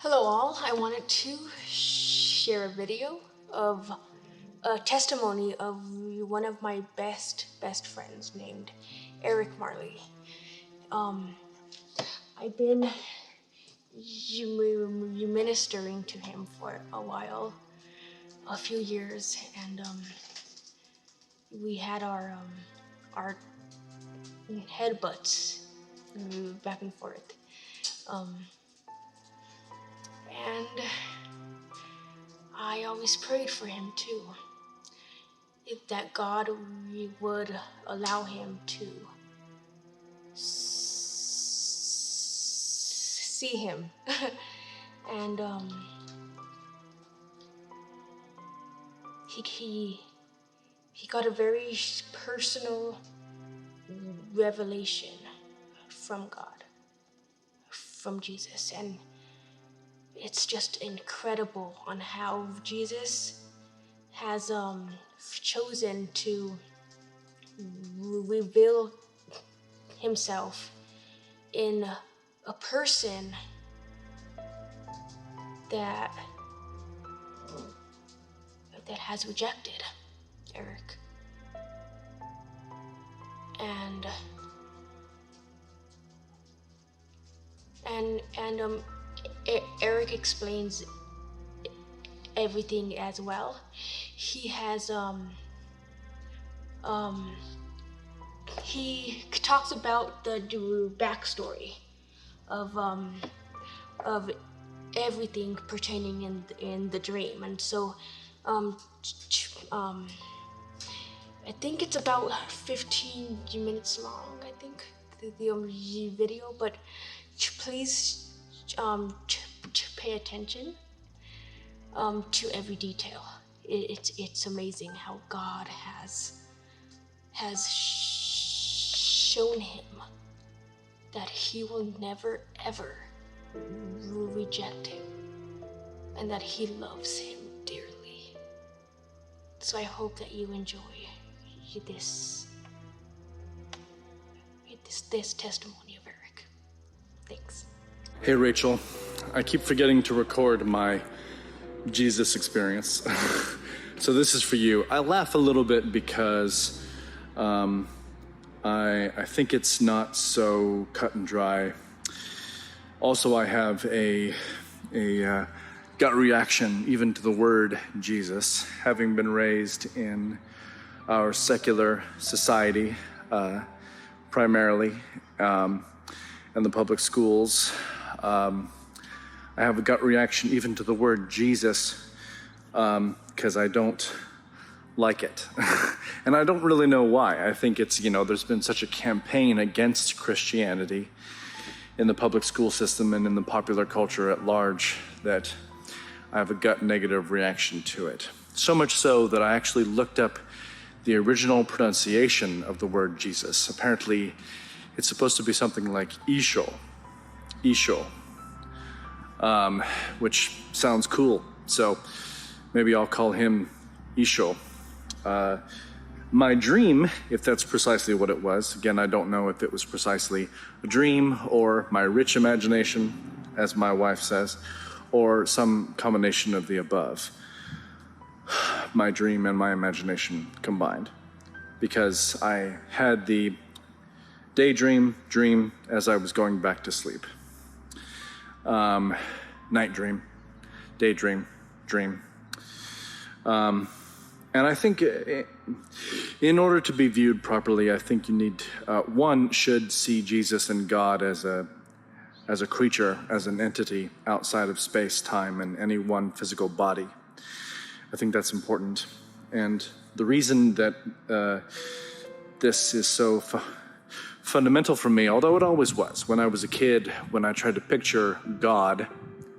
Hello all, I wanted to share a video of a testimony of one of my best friends named Eric Marley. I've been ministering to him for a while, a few years, and we had our headbutts back and forth. And I always prayed for him too, that God would allow him to see him. And he got a very personal revelation from God, from Jesus, and it's just incredible on how Jesus has chosen to reveal himself in a person that has rejected Eric. And Eric explains everything as well. He has he talks about the backstory of everything pertaining in the dream, and so I think it's about 15 minutes long, I think, the video, but please pay attention to every detail. It's amazing how God has shown him that he will never ever reject him, and that he loves him dearly. So I hope that you enjoy this testimony of Eric. Thanks. Hey Rachel, I keep forgetting to record my Jesus experience. So this is for you. I laugh a little bit because I think it's not so cut and dry. Also, I have a gut reaction even to the word Jesus, having been raised in our secular society, primarily, in the public schools. I have a gut reaction even to the word Jesus, because I don't like it. And I don't really know why. I think it's, there's been such a campaign against Christianity in the public school system and in the popular culture at large that I have a gut negative reaction to it. So much so that I actually looked up the original pronunciation of the word Jesus. Apparently, it's supposed to be something like Isho, which sounds cool. So maybe I'll call him Isho. My dream, if that's precisely what it was, again, I don't know if it was precisely a dream or my rich imagination, as my wife says, or some combination of the above. My dream and my imagination combined, because I had the dream as I was going back to sleep. Night dream, daydream, dream. And I think in order to be viewed properly, I think you need, one should see Jesus and God as a creature, as an entity outside of space, time, and any one physical body. I think that's important. And the reason that this is so fundamental for me, although it always was, when I was a kid, when I tried to picture God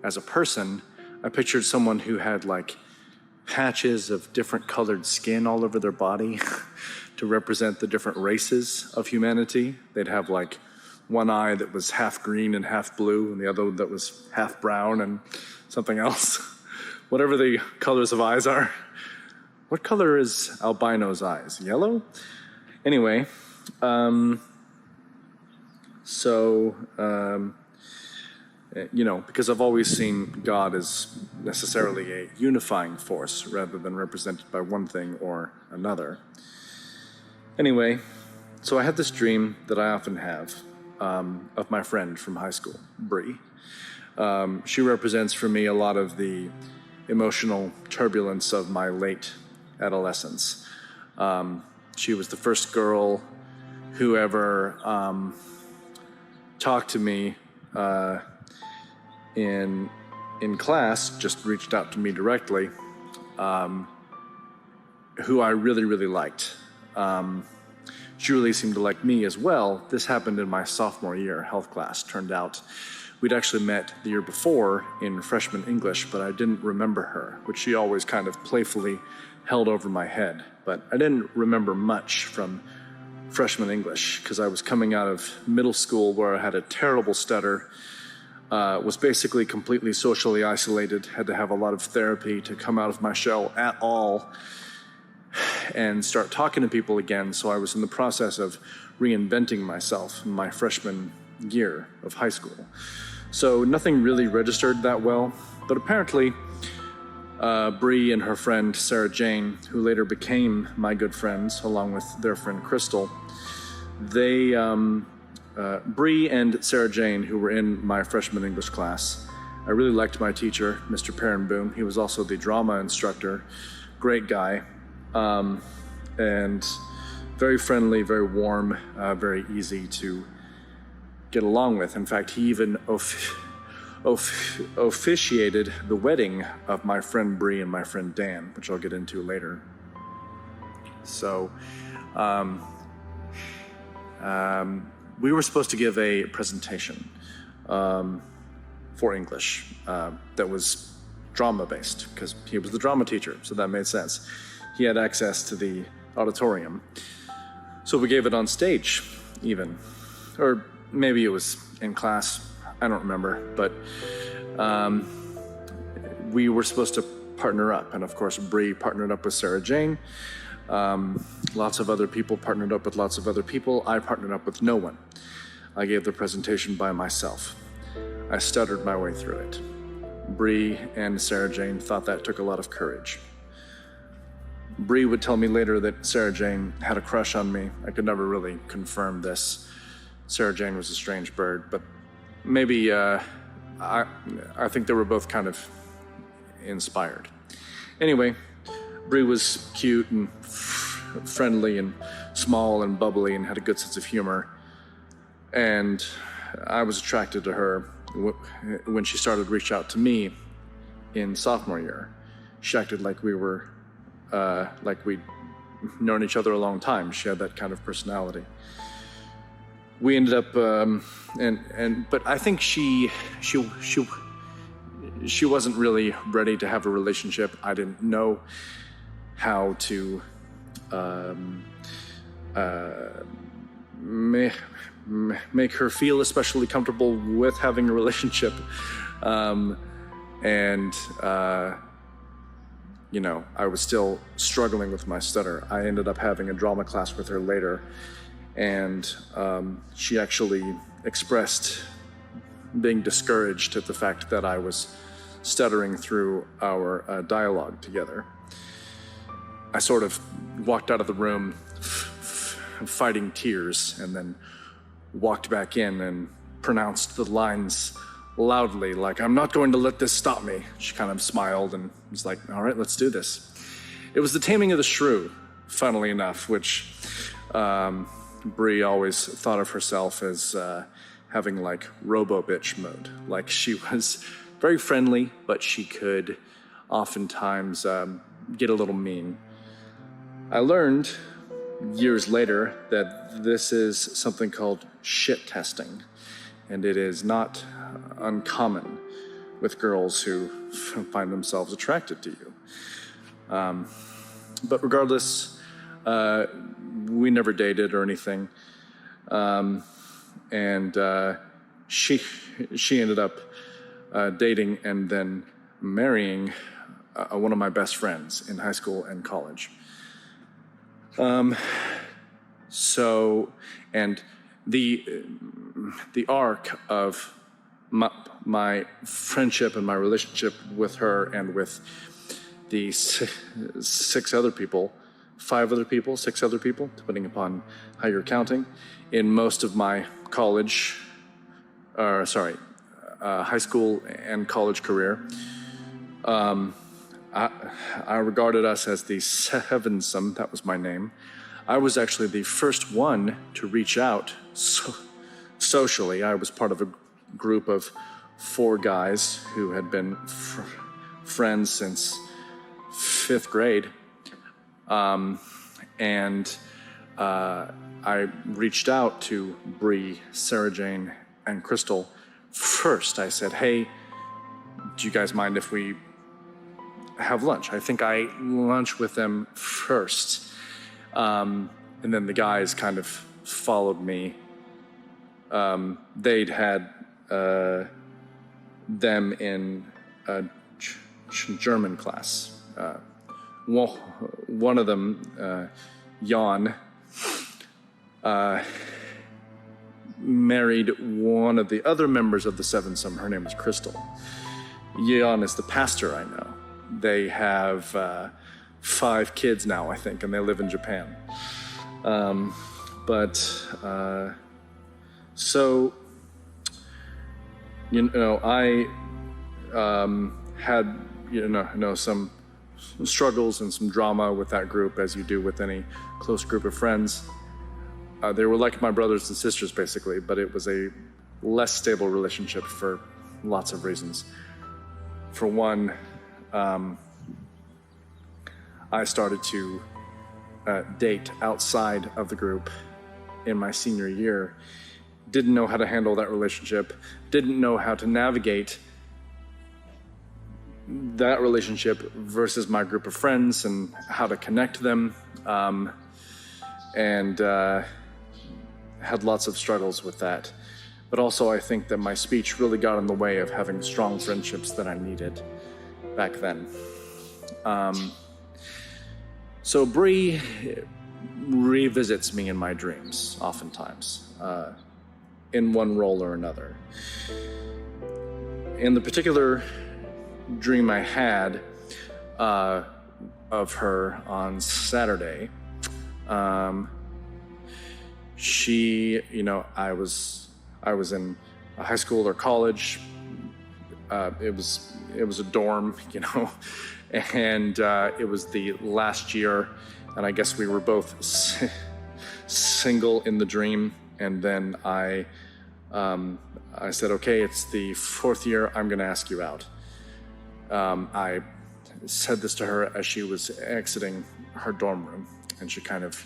as a person, I pictured someone who had like patches of different colored skin all over their body to represent the different races of humanity. They'd have like one eye that was half green and half blue, and the other that was half brown and something else. Whatever the colors of eyes are. What color is albino's eyes? Yellow? Anyway, because I've always seen God as necessarily a unifying force rather than represented by one thing or another. Anyway, so I had this dream that I often have of my friend from high school, Bree. She represents for me a lot of the emotional turbulence of my late adolescence. She was the first girl who ever talked to me in class, just reached out to me directly, who I really, really liked. She really seemed to like me as well. This happened in my sophomore year, health class. Turned out we'd actually met the year before in freshman English, but I didn't remember her, which she always kind of playfully held over my head. But I didn't remember much from freshman English because I was coming out of middle school where I had a terrible stutter, was basically completely socially isolated, had to have a lot of therapy to come out of my shell at all and start talking to people again. So I was in the process of reinventing myself in my freshman year of high school. So nothing really registered that well, but apparently Bree and her friend Sarah Jane, who later became my good friends along with their friend Crystal, they, Bree and Sarah Jane, who were in my freshman English class, I really liked my teacher, Mr. Perrenboom. He was also the drama instructor, great guy, and very friendly, very warm, very easy to get along with. In fact, he even officiated the wedding of my friend Bree and my friend Dan, which I'll get into later. So, we were supposed to give a presentation for English that was drama-based, because he was the drama teacher, so that made sense. He had access to the auditorium. So we gave it on stage, even. Or maybe it was in class, I don't remember. But we were supposed to partner up, and of course Bree partnered up with Sarah Jane. Lots of other people partnered up with lots of other people. I partnered up with no one. I gave the presentation by myself. I stuttered my way through it. Bree and Sarah Jane thought that took a lot of courage. Bree would tell me later that Sarah Jane had a crush on me. I could never really confirm this. Sarah Jane was a strange bird, but maybe I think they were both kind of inspired. Anyway, Bree was cute and friendly and small and bubbly and had a good sense of humor. And I was attracted to her when she started to reach out to me in sophomore year. She acted like we were, like we'd known each other a long time. She had that kind of personality. We ended up, but I think she wasn't really ready to have a relationship. I didn't know how to make her feel especially comfortable with having a relationship. I was still struggling with my stutter. I ended up having a drama class with her later, and she actually expressed being discouraged at the fact that I was stuttering through our dialogue together. I sort of walked out of the room fighting tears, and then walked back in and pronounced the lines loudly, like, "I'm not going to let this stop me." She kind of smiled and was like, "All right, let's do this." It was the Taming of the Shrew, funnily enough, which Bree always thought of herself as having like robo-bitch mode. Like, she was very friendly, but she could oftentimes get a little mean. I learned years later that this is something called shit testing, and it is not uncommon with girls who find themselves attracted to you. But regardless, we never dated or anything, and she ended up dating and then marrying one of my best friends in high school and college. And the arc of my friendship and my relationship with her and with the six other people, depending upon how you're counting, in most of my high school and college career. I regarded us as the sevensome, that was my name. I was actually the first one to reach out socially. I was part of a group of 4 guys who had been friends since 5th grade. I reached out to Bree, Sarah Jane, and Crystal first. I said, hey, do you guys mind if we have lunch? I think I lunched with them first. And then the guys kind of followed me. They'd had them in a German class. One of them, Jan, married one of the other members of the Sevensome. Her name is Crystal. Jan is the pastor I know. They have 5 kids now, I think, and they live in Japan. So, I had, some struggles and some drama with that group, as you do with any close group of friends. They were like my brothers and sisters, basically, but it was a less stable relationship for lots of reasons. For one, I started to date outside of the group in my senior year. Didn't know how to handle that relationship, didn't know how to navigate that relationship versus my group of friends and how to connect them, and had lots of struggles with that. But also I think that my speech really got in the way of having strong friendships that I needed back then. So Bree revisits me in my dreams, oftentimes, in one role or another. In the particular dream I had of her on Saturday, she, I was in a high school or college. It was a dorm, and it was the last year, and I guess we were both single in the dream. And then I said, okay, it's the 4th year, I'm going to ask you out. I said this to her as she was exiting her dorm room, and she kind of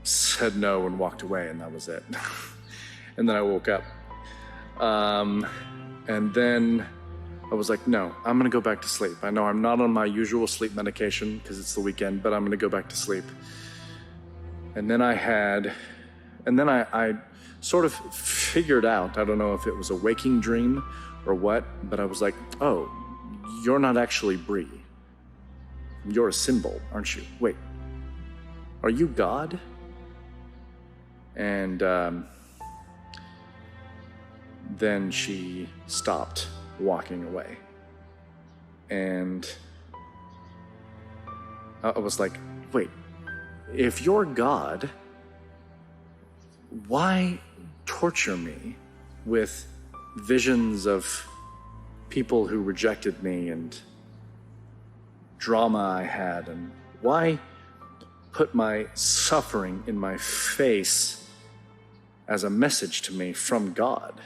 said no and walked away, and that was it. And then I woke up. And then I was like, no, I'm going to go back to sleep. I know I'm not on my usual sleep medication because it's the weekend, but I'm going to go back to sleep. And then I sort of figured out, I don't know if it was a waking dream or what, but I was like, oh, you're not actually Bree. You're a symbol, aren't you? Wait, are you God? And then she stopped walking away. And I was like, wait, if you're God, why torture me with visions of people who rejected me and drama I had, and why put my suffering in my face as a message to me from God?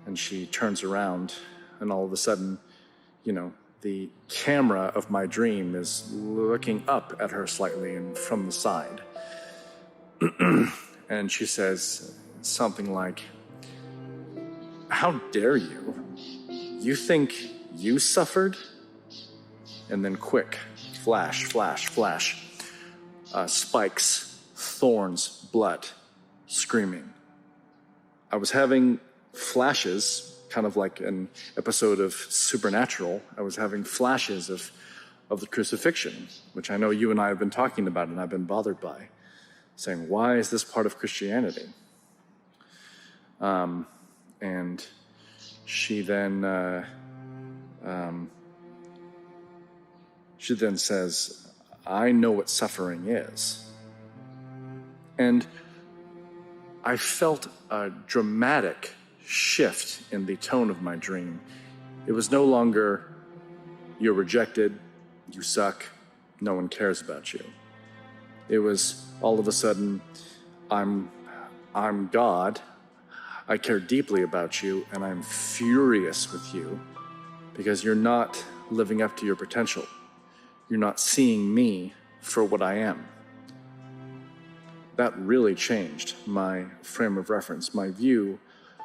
And she turns around, and all of a sudden, the camera of my dream is looking up at her slightly and from the side. And she says something like, how dare you? You think you suffered? And then quick, flash, flash, flash, spikes, thorns, blood, screaming. I was having flashes, kind of like an episode of Supernatural. I was having flashes of the crucifixion, which I know you and I have been talking about and I've been bothered by, saying, why is this part of Christianity? And she then says, I know what suffering is. And I felt a dramatic shift in the tone of my dream. It was no longer, you're rejected, you suck, no one cares about you. It was all of a sudden, I'm God, I care deeply about you, and I'm furious with you because you're not living up to your potential. You're not seeing me for what I am. That really changed my frame of reference, my view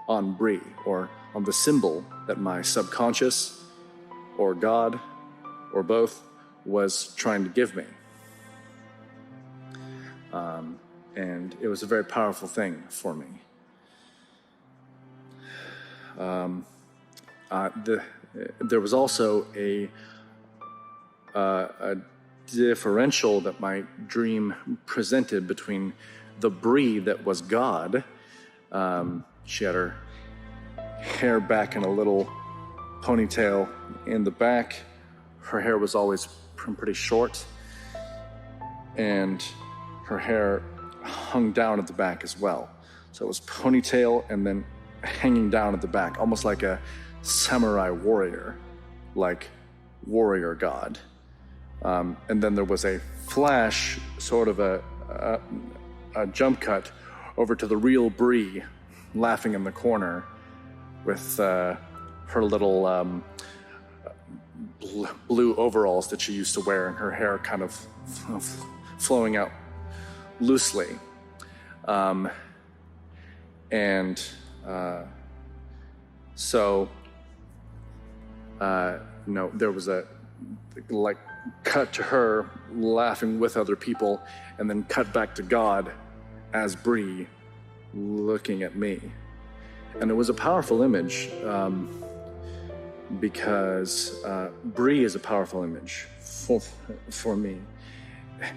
on Bree, or on the symbol that my subconscious, or God, or both, was trying to give me. And it was a very powerful thing for me. There was also a differential that my dream presented between the Bree that was God. She had her hair back in a little ponytail in the back. Her hair was always pretty short, and her hair hung down at the back as well. So it was ponytail and then hanging down at the back, almost like a samurai warrior, like warrior god. And then there was a flash, sort of a jump cut over to the real Bree laughing in the corner with her little blue overalls that she used to wear, and her hair kind of flowing out loosely. There was a cut to her laughing with other people, and then cut back to God as Bree looking at me. And it was a powerful image, because Bree is a powerful image for me.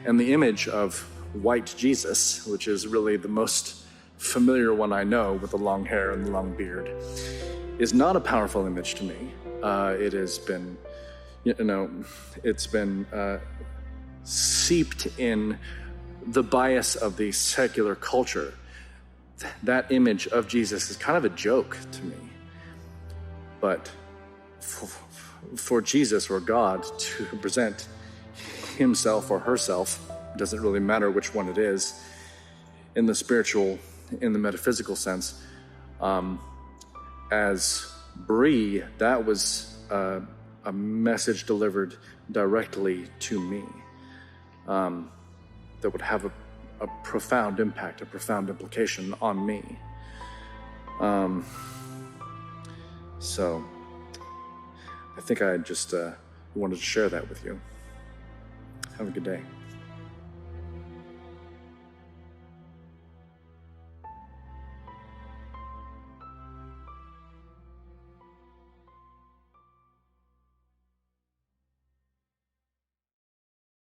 And the image of white Jesus, which is really the most familiar one I know, with the long hair and the long beard, is not a powerful image to me. It has been, it's been seeped in the bias of the secular culture. That image of Jesus is kind of a joke to me. But for Jesus or God to present himself or herself, doesn't really matter which one it is, in the spiritual, in the metaphysical sense, as Bree, that was a message delivered directly to me, that would have a profound impact, a profound implication on me. So I think I just wanted to share that with you. Have a good day.